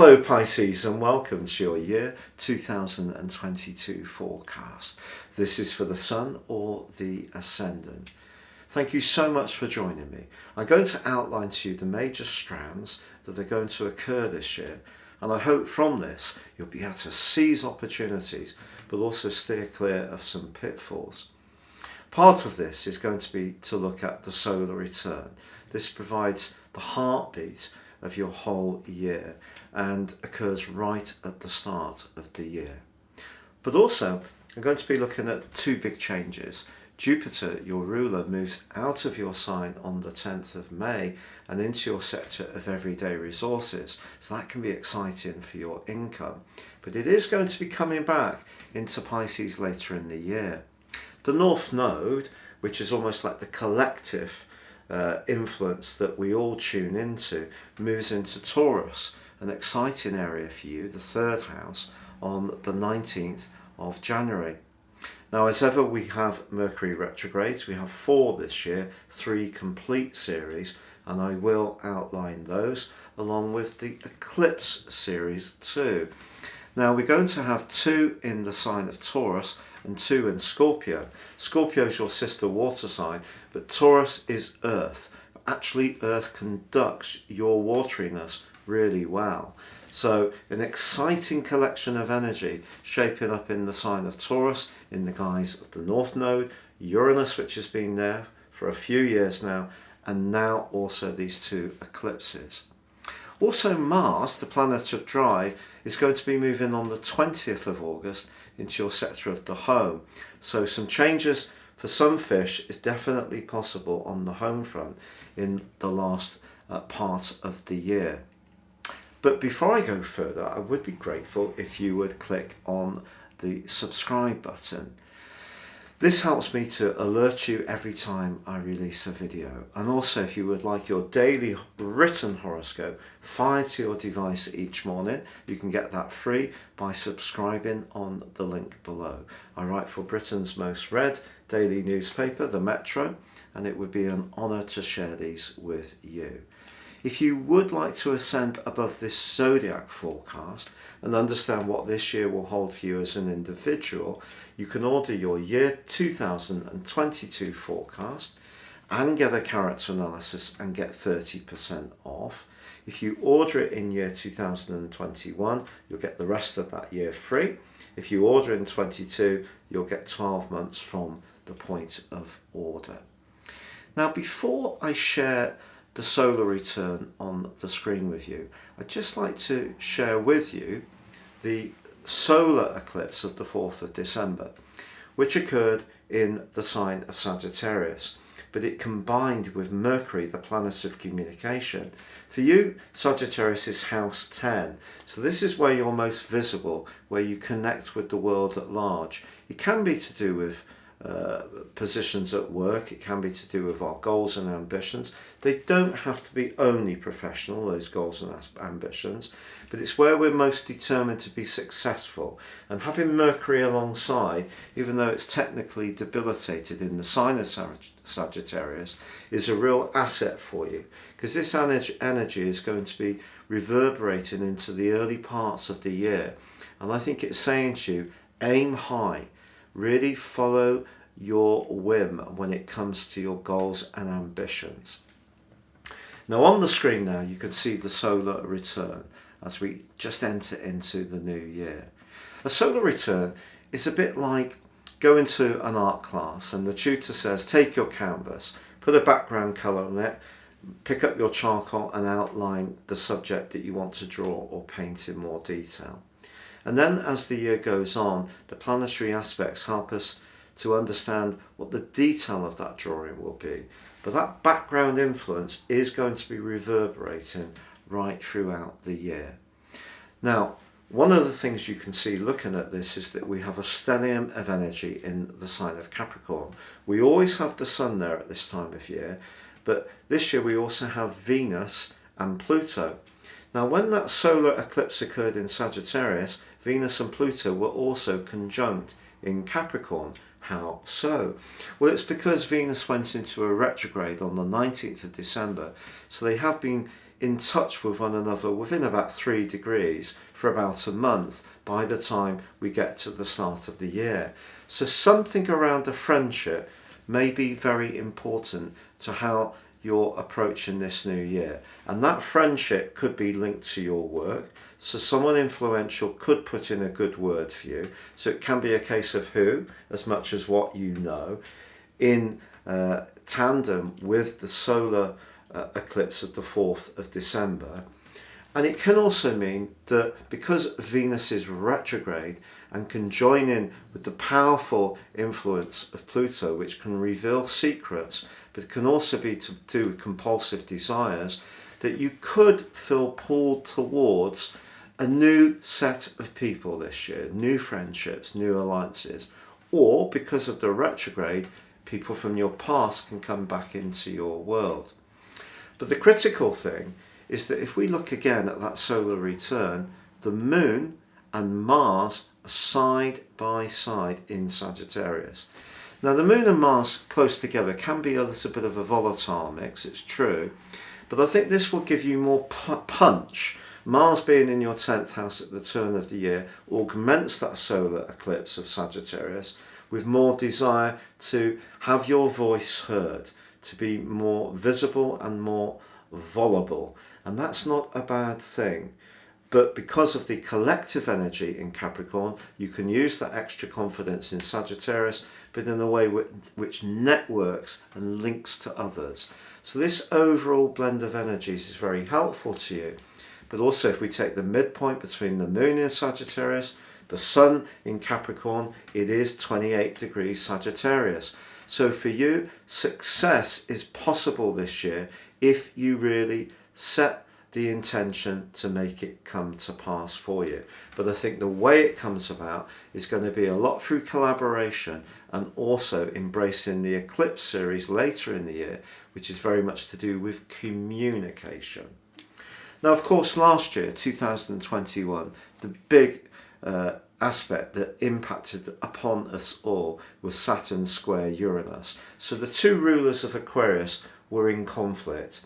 Hello Pisces, and welcome to your year 2022 forecast. This is for the Sun or the Ascendant. Thank you so much for joining me. I'm going to outline to you the major strands that are going to occur this year, and I hope from this you'll be able to seize opportunities but also steer clear of some pitfalls. Part of this is going to be to look at the solar return. This provides the heartbeat of your whole year and occurs right at the start of the year. But also I'm going to be looking at two big changes. Jupiter, your ruler, moves out of your sign on the 10th of May and into your sector of everyday resources, so that can be exciting for your income, but it is going to be coming back into Pisces later in the year. The North Node, which is almost like the collective influence that we all tune into, moves into Taurus, an exciting area for you, the third house, on the 19th of January. Now, as ever, we have Mercury retrogrades. We have 4 this year, 3 complete series, and I will outline those along with the Eclipse series too. Now, we're going to have 2 in the sign of Taurus and 2 in Scorpio. Scorpio is your sister water sign, but Taurus is earth. Actually, earth conducts your wateriness really well. So an exciting collection of energy shaping up in the sign of Taurus in the guise of the North Node, Uranus, which has been there for a few years now, and now also these 2 eclipses. Also, Mars, the planet of drive, is going to be moving on the 20th of August into your sector of the home. So some changes for some fish is definitely possible on the home front in the last part of the year. But before I go further, I would be grateful if you would click on the subscribe button. This helps me to alert you every time I release a video. And also, if you would like your daily written horoscope fired to your device each morning, you can get that free by subscribing on the link below. I write for Britain's most read daily newspaper, The Metro, and it would be an honour to share these with you. If you would like to ascend above this Zodiac forecast and understand what this year will hold for you as an individual, you can order your year 2022 forecast and get a character analysis and get 30% off. If you order it in year 2021, you'll get the rest of that year free. If you order in 22, you'll get 12 months from the point of order. Now, before I share the solar return on the screen with you, I'd just like to share with you the solar eclipse of the 4th of December, which occurred in the sign of Sagittarius, but it combined with Mercury, the planet of communication. For you, Sagittarius is house 10, so this is where you're most visible, where you connect with the world at large. It can be to do with positions at work, it can be to do with our goals and ambitions. They don't have to be only professional, those goals and ambitions, but it's where we're most determined to be successful. And having Mercury alongside, even though it's technically debilitated in the sign of Sagittarius, is a real asset for you, because this energy is going to be reverberating into the early parts of the year. And I think it's saying to you, aim high. Really follow your whim when it comes to your goals and ambitions. Now, on the screen now, you can see the solar return as we just enter into the new year. A solar return is a bit like going to an art class and the tutor says, take your canvas, put a background colour on it, pick up your charcoal and outline the subject that you want to draw or paint in more detail. And then as the year goes on, the planetary aspects help us to understand what the detail of that drawing will be. But that background influence is going to be reverberating right throughout the year. Now, one of the things you can see looking at this is that we have a stellium of energy in the sign of Capricorn. We always have the sun there at this time of year, but this year we also have Venus and Pluto. Now, when that solar eclipse occurred in Sagittarius, Venus and Pluto were also conjunct in Capricorn. How so? Well, it's because Venus went into a retrograde on the 19th of December, so they have been in touch with one another within about 3 degrees for about a month by the time we get to the start of the year. So something around a friendship may be very important to how you're approaching this new year. And that friendship could be linked to your work. So someone influential could put in a good word for you. So it can be a case of who as much as what you know, in tandem with the solar eclipse of the 4th of December. And it can also mean that because Venus is retrograde and can join in with the powerful influence of Pluto, which can reveal secrets, but it can also be to do with compulsive desires, that you could feel pulled towards a new set of people this year, new friendships, new alliances, or because of the retrograde, people from your past can come back into your world. But the critical thing is that if we look again at that solar return, the Moon and Mars are side by side in Sagittarius. Now the Moon and Mars close together can be a little bit of a volatile mix, it's true, but I think this will give you more punch. Mars being in your 10th house at the turn of the year augments that solar eclipse of Sagittarius with more desire to have your voice heard, to be more visible and more voluble. And that's not a bad thing. But because of the collective energy in Capricorn, you can use that extra confidence in Sagittarius, but in a way which networks and links to others. So this overall blend of energies is very helpful to you. But also if we take the midpoint between the Moon in Sagittarius, the Sun in Capricorn, it is 28 degrees Sagittarius. So for you, success is possible this year if you really set the intention to make it come to pass for you. But I think the way it comes about is going to be a lot through collaboration and also embracing the Eclipse series later in the year, which is very much to do with communication. Now, of course, last year, 2021, the big aspect that impacted upon us all was Saturn square Uranus. So the two rulers of Aquarius were in conflict.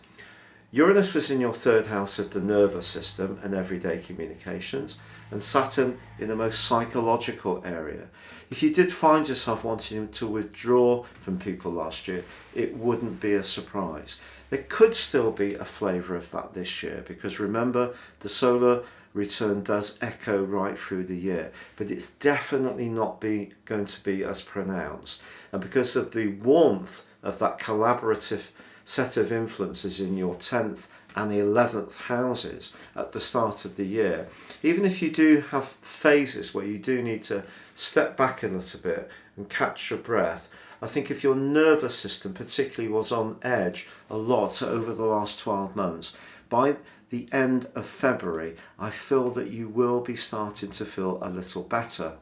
Uranus was in your 3rd house of the nervous system and everyday communications, and Saturn in the most psychological area. If you did find yourself wanting to withdraw from people last year, it wouldn't be a surprise. There could still be a flavour of that this year, because remember, the solar return does echo right through the year, but it's definitely not going to be as pronounced. And because of the warmth of that collaborative set of influences in your 10th and 11th houses at the start of the year, even if you do have phases where you do need to step back a little bit and catch your breath, I think if your nervous system particularly was on edge a lot over the last 12 months, by the end of February, I feel that you will be starting to feel a little better.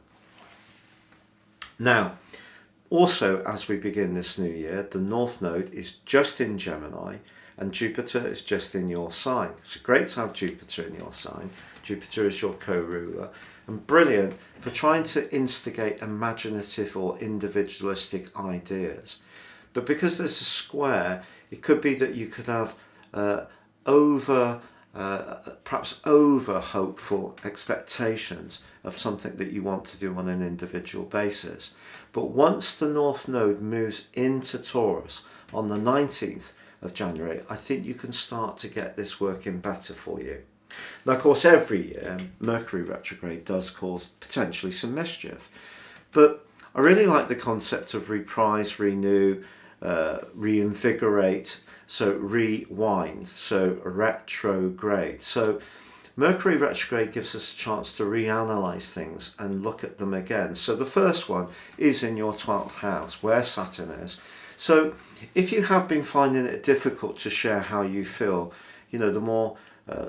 Now, also as we begin this new year, the North Node is just in Gemini and Jupiter is just in your sign. It's great to have Jupiter in your sign. Jupiter is your co-ruler and brilliant for trying to instigate imaginative or individualistic ideas. But because there's a square, it could be that you could have perhaps over hopeful expectations of something that you want to do on an individual basis. But once the North Node moves into Taurus on the 19th of January, I think you can start to get this working better for you. Now, of course, every year Mercury retrograde does cause potentially some mischief, but I really like the concept of reprise, renew, reinvigorate, so rewind, so retrograde. So Mercury retrograde gives us a chance to reanalyze things and look at them again. So the first one is in your 12th house where Saturn is. So if you have been finding it difficult to share how you feel, you know, the more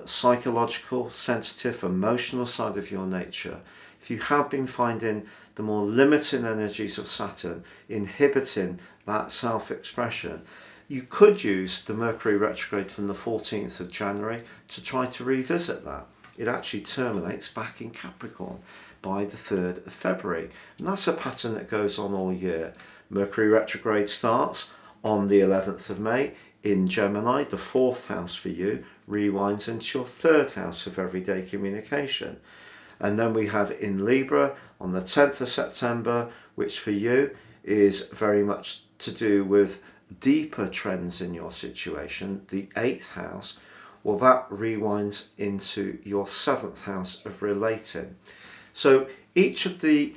psychological, sensitive, emotional side of your nature, if you have been finding the more limiting energies of Saturn inhibiting that self-expression, you could use the Mercury retrograde from the 14th of January to try to revisit that. It actually terminates back in Capricorn by the 3rd of February. And that's a pattern that goes on all year. Mercury retrograde starts on the 11th of May in Gemini, the 4th house for you, rewinds into your third house of everyday communication. And then we have in Libra on the 10th of September, which for you is very much to do with deeper trends in your situation, the 8th house. Well, that rewinds into your 7th house of relating. So each of the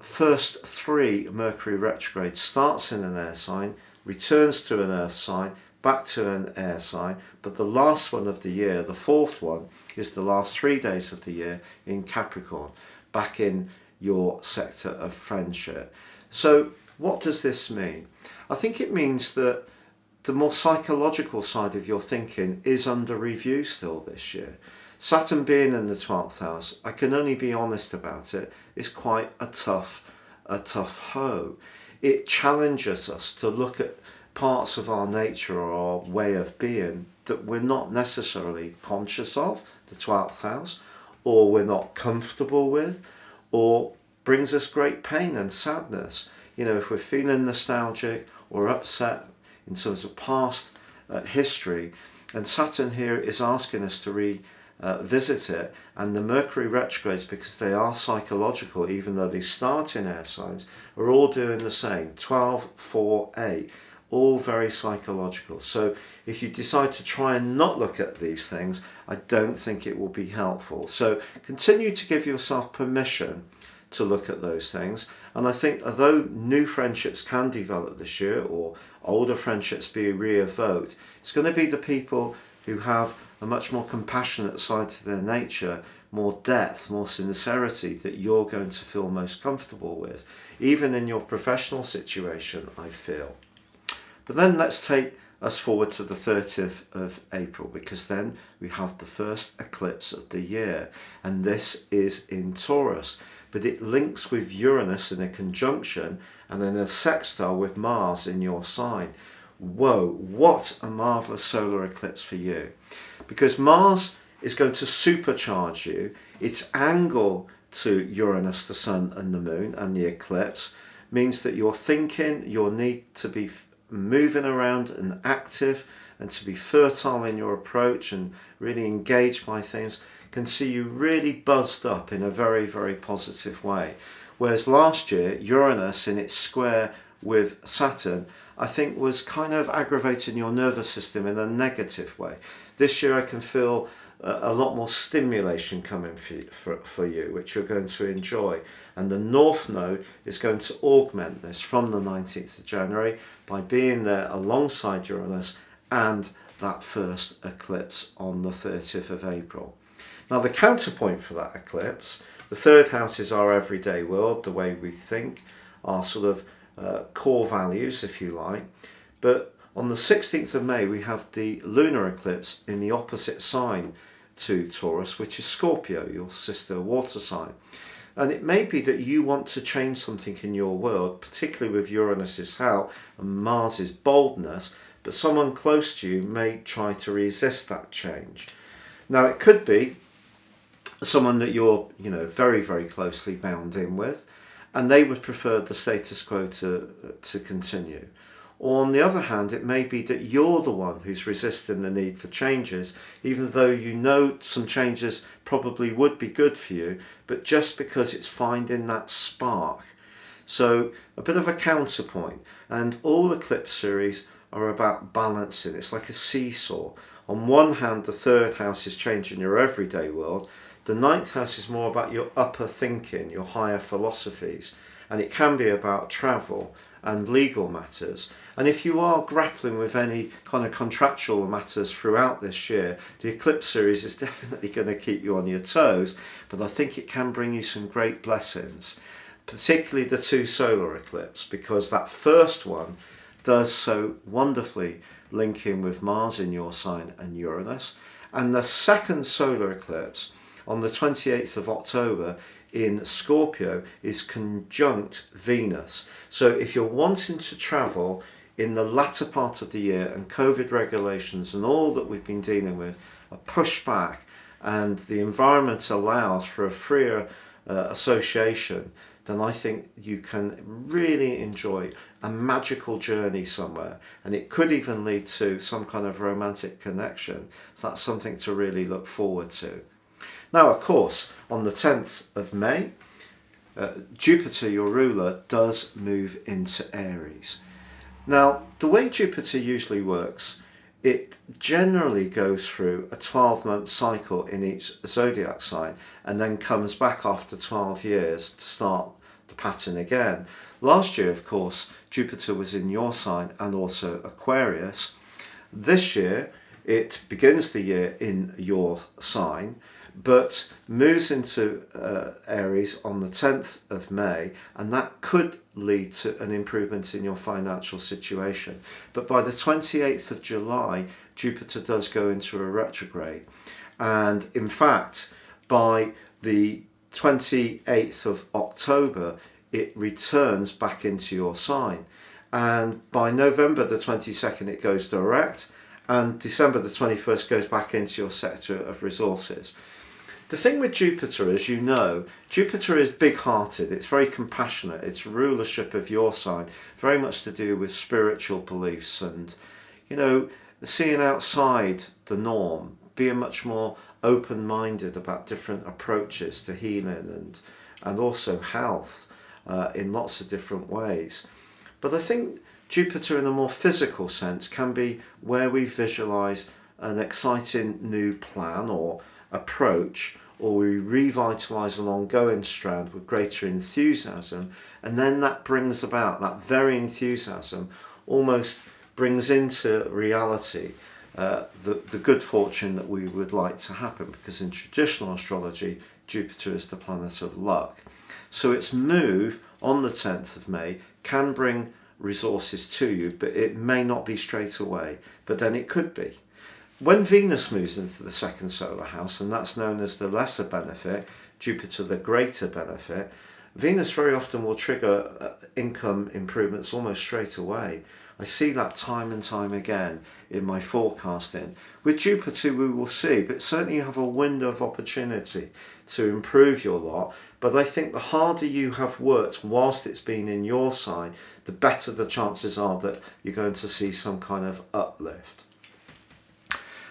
first 3 Mercury retrogrades starts in an air sign, returns to an earth sign, back to an air sign, but the last one of the year, the 4th one, is the last 3 days of the year in Capricorn, back in your sector of friendship. So what does this mean? I think it means that the more psychological side of your thinking is under review still this year. Saturn being in the 12th house, I can only be honest about it, is quite a tough hoe. It challenges us to look at parts of our nature or our way of being that we're not necessarily conscious of, the 12th house, or we're not comfortable with, or brings us great pain and sadness. You know, if we're feeling nostalgic or upset in terms of past history, and Saturn here is asking us to revisit it, and the Mercury retrogrades, because they are psychological, even though they start in air signs, are all doing the same, 12, 4, 8, all very psychological. So if you decide to try and not look at these things, I don't think it will be helpful. So continue to give yourself permission to look at those things. And I think although new friendships can develop this year, or older friendships be re-evoked, it's going to be the people who have a much more compassionate side to their nature, more depth, more sincerity, that you're going to feel most comfortable with, even in your professional situation, I feel. But then let's take us forward to the 30th of April, because then we have the first eclipse of the year, and this is in Taurus, but it links with Uranus in a conjunction and in a sextile with Mars in your sign. Whoa, what a marvellous solar eclipse for you, because Mars is going to supercharge you. Its angle to Uranus, the Sun and the Moon, and the eclipse means that your thinking, your need to be moving around and active and to be fertile in your approach and really engaged by things can see you really buzzed up in a very, very positive way. Whereas last year, Uranus in its square with Saturn, I think was kind of aggravating your nervous system in a negative way. This year I can feel a lot more stimulation coming for you, which you're going to enjoy. And the North Node is going to augment this from the 19th of January by being there alongside Uranus and that first eclipse on the 30th of April. Now the counterpoint for that eclipse, the third house is our everyday world, the way we think, our sort of core values, if you like. But on the 16th of May, we have the lunar eclipse in the opposite sign to Taurus, which is Scorpio, your sister water sign. And it may be that you want to change something in your world, particularly with Uranus's help and Mars's boldness, but someone close to you may try to resist that change. Now, it could be someone that you're, very, very closely bound in with, and they would prefer the status quo to continue. Or on the other hand, it may be that you're the one who's resisting the need for changes, even though you know some changes probably would be good for you, but just because it's finding that spark. So a bit of a counterpoint. And all eclipse series are about balancing. It's like a seesaw. On one hand, the third house is changing your everyday world. The ninth house is more about your upper thinking, your higher philosophies. And it can be about travel and legal matters. And if you are grappling with any kind of contractual matters throughout this year, the eclipse series is definitely going to keep you on your toes, but I think it can bring you some great blessings, particularly the two solar eclipses, because that first one does so wonderfully link in with Mars in your sign and Uranus, and the second solar eclipse on the 28th of October in Scorpio is conjunct Venus. So if you're wanting to travel in the latter part of the year and COVID regulations and all that we've been dealing with are pushed back and the environment allows for a freer association then I think you can really enjoy a magical journey somewhere, and it could even lead to some kind of romantic connection. So that's something to really look forward to. Now, of course, on the 10th of May, Jupiter, your ruler, does move into Aries. Now, the way Jupiter usually works, it generally goes through a 12-month cycle in each zodiac sign and then comes back after 12 years to start the pattern again. Last year, of course, Jupiter was in your sign and also Aquarius. This year, it begins the year in your sign, but moves into Aries on the 10th of May, and that could lead to an improvement in your financial situation. But by the 28th of July, Jupiter does go into a retrograde. And in fact, by the 28th of October, it returns back into your sign. And by November the 22nd, it goes direct, and December the 21st goes back into your sector of resources. The thing with Jupiter, as you know, Jupiter is big-hearted, it's very compassionate, it's rulership of your sign, very much to do with spiritual beliefs and, you know, seeing outside the norm, being much more open-minded about different approaches to healing and also health in lots of different ways. But I think Jupiter in a more physical sense can be where we visualize an exciting new plan or approach, or we revitalize an ongoing strand with greater enthusiasm, and then that brings about, that very enthusiasm almost brings into reality the good fortune that we would like to happen, because in traditional astrology, Jupiter is the planet of luck. So its move on the 10th of May can bring resources to you, but it may not be straight away, but then it could be. When Venus moves into the second solar house, and that's known as the lesser benefit, Jupiter the greater benefit, Venus very often will trigger income improvements almost straight away. I see that time and time again in my forecasting. With Jupiter we will see, but certainly you have a window of opportunity to improve your lot. But I think the harder you have worked whilst it's been in your sign, the better the chances are that you're going to see some kind of uplift.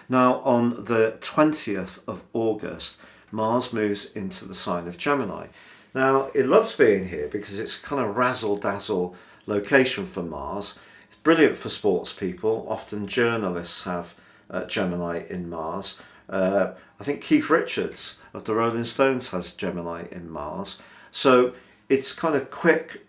Now, on the 20th of August, Mars moves into the sign of Gemini. Now, it loves being here because it's a kind of razzle-dazzle location for Mars. It's brilliant for sports people. Often journalists have Gemini in Mars. I think Keith Richards of the Rolling Stones has Gemini in Mars. So it's kind of quick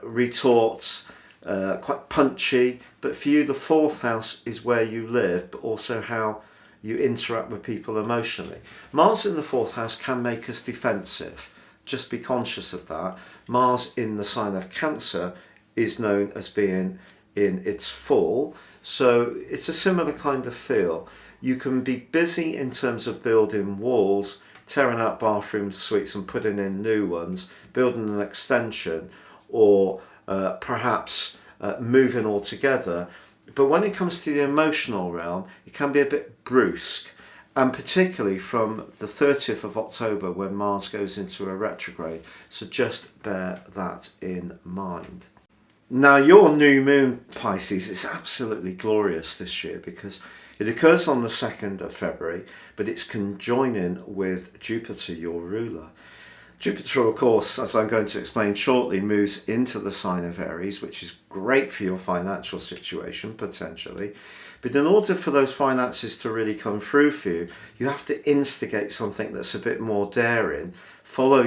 retorts, quite punchy, but for you the fourth house is where you live, but also how you interact with people emotionally. Mars in the fourth house can make us defensive. Just be conscious of that. Mars in the sign of Cancer is known as being in its full, so it's a similar kind of feel. You can be busy in terms of building walls, tearing out bathroom suites and putting in new ones, building an extension, or perhaps moving altogether. But when it comes to the emotional realm, it can be a bit brusque, and particularly from the 30th of October when Mars goes into a retrograde. So just bear that in mind. Now, your new moon, Pisces, is absolutely glorious this year because it occurs on the 2nd of February, but it's conjoining with Jupiter, your ruler. Jupiter, of course, as I'm going to explain shortly, moves into the sign of Aries, which is great for your financial situation, potentially. But in order for those finances to really come through for you, you have to instigate something that's a bit more daring, follow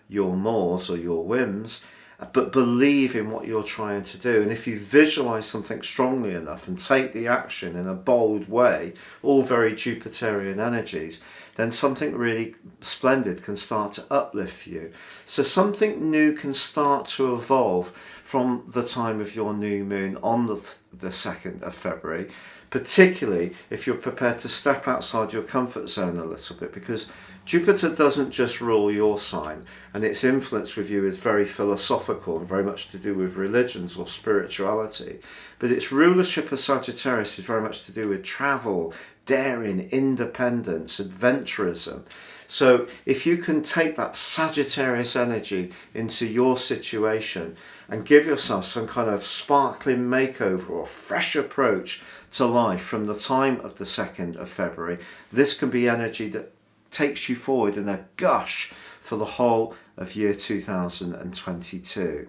your mores or your whims, but believe in what you're trying to do. And if you visualize something strongly enough and take the action in a bold way, all very Jupiterian energies, then something really splendid can start to uplift you. So something new can start to evolve from the time of your new moon on the 2nd of February, particularly if you're prepared to step outside your comfort zone a little bit, because Jupiter doesn't just rule your sign, and its influence with you is very philosophical and very much to do with religions or spirituality. But its rulership of Sagittarius is very much to do with travel, daring, independence, adventurism. So if you can take that Sagittarius energy into your situation and give yourself some kind of sparkling makeover or fresh approach to life from the time of the 2nd of February, this can be energy that takes you forward in a gush for the whole of year 2022.